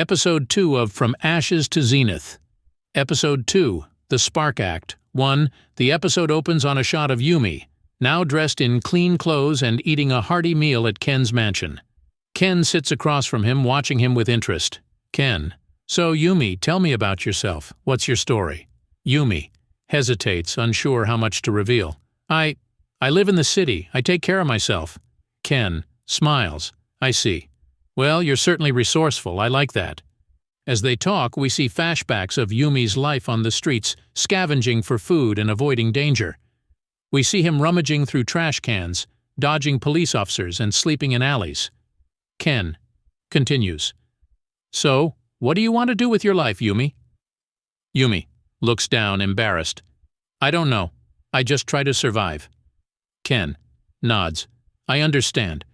Episode 2 of From Ashes to Zenith. Episode 2, The Spark Act. 1. The episode opens on a shot of Yumi, now dressed in clean clothes and eating a hearty meal at Ken's mansion. Ken sits across from him, watching him with interest. Ken: So, Yumi, tell me about yourself. What's your story? Yumi hesitates, unsure how much to reveal. I live in the city. I take care of myself. Ken smiles. I see. Well, you're certainly resourceful. I like that. As they talk, we see flashbacks of Yumi's life on the streets, scavenging for food and avoiding danger. We see him rummaging through trash cans, dodging police officers, and sleeping in alleys. Ken continues. So, what do you want to do with your life, Yumi? Yumi looks down, embarrassed. I don't know. I just try to survive. Ken nods. I understand.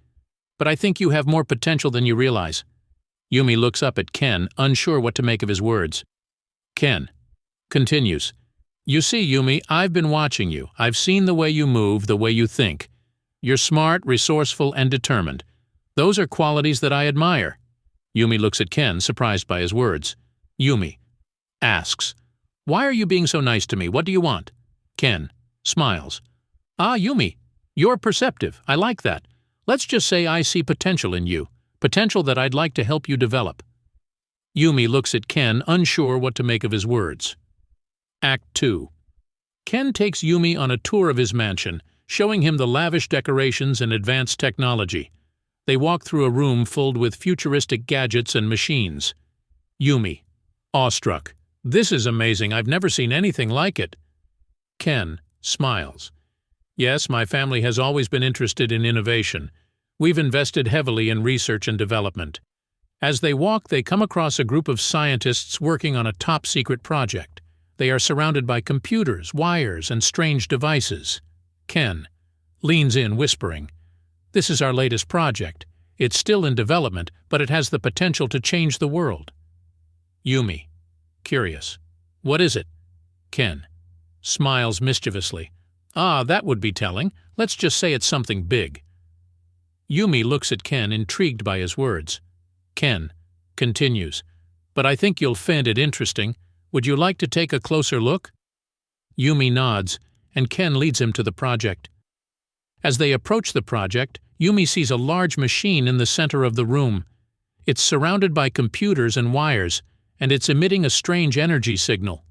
But I think you have more potential than you realize. Yumi looks up at Ken, unsure what to make of his words. Ken continues. You see, Yumi, I've been watching you. I've seen the way you move, the way you think. You're smart, resourceful, and determined. Those are qualities that I admire. Yumi looks at Ken, surprised by his words. Yumi asks, Why are you being so nice to me? What do you want? Ken smiles. Yumi, you're perceptive. I like that. Let's just say I see potential in you, potential that I'd like to help you develop. Yumi looks at Ken, unsure what to make of his words. Act 2. Ken takes Yumi on a tour of his mansion, showing him the lavish decorations and advanced technology. They walk through a room filled with futuristic gadgets and machines. Yumi, awestruck. This is amazing. I've never seen anything like it. Ken smiles. Yes, my family has always been interested in innovation. We've invested heavily in research and development. As they walk, they come across a group of scientists working on a top-secret project. They are surrounded by computers, wires, and strange devices. Ken leans in, whispering, This is our latest project. It's still in development, but it has the potential to change the world. Yumi, curious. What is it? Ken smiles mischievously. That would be telling. Let's just say it's something big. Yumi looks at Ken, intrigued by his words. Ken continues. But I think you'll find it interesting. Would you like to take a closer look? Yumi nods, and Ken leads him to the project. As they approach the project, Yumi sees a large machine in the center of the room. It's surrounded by computers and wires, and it's emitting a strange energy signal.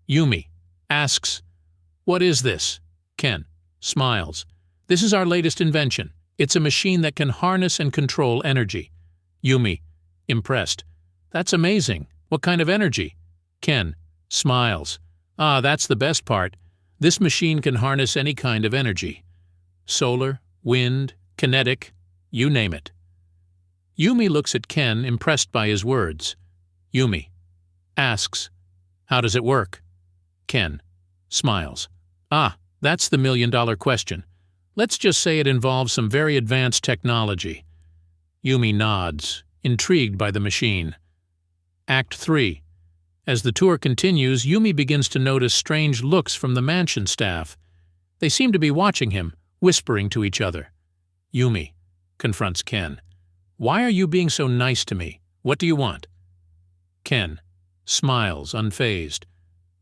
Yumi asks, What is this? Ken smiles. This is our latest invention. It's a machine that can harness and control energy. Yumi, impressed. That's amazing. What kind of energy? Ken smiles. That's the best part. This machine can harness any kind of energy. Solar, wind, kinetic, you name it. Yumi looks at Ken, impressed by his words. Yumi asks, How does it work? Ken smiles. That's the million-dollar question. Let's just say it involves some very advanced technology. Yumi nods, intrigued by the machine. Act 3. As the tour continues, Yumi begins to notice strange looks from the mansion staff. They seem to be watching him, whispering to each other. Yumi confronts Ken. Why are you being so nice to me? What do you want? Ken smiles, unfazed.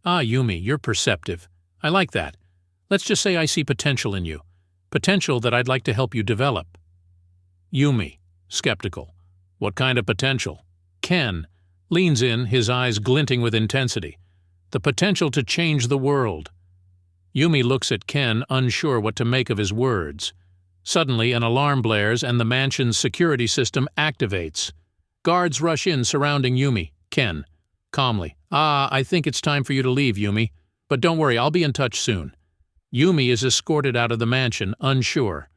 Yumi, you're perceptive. I like that. Let's just say I see potential in you. Potential that I'd like to help you develop. Yumi, skeptical. What kind of potential? Ken leans in, his eyes glinting with intensity. The potential to change the world. Yumi looks at Ken, unsure what to make of his words. Suddenly, an alarm blares and the mansion's security system activates. Guards rush in, surrounding Yumi. Ken calmly. I think it's time for you to leave, Yumi. But don't worry, I'll be in touch soon. Yumi is escorted out of the mansion, unsure.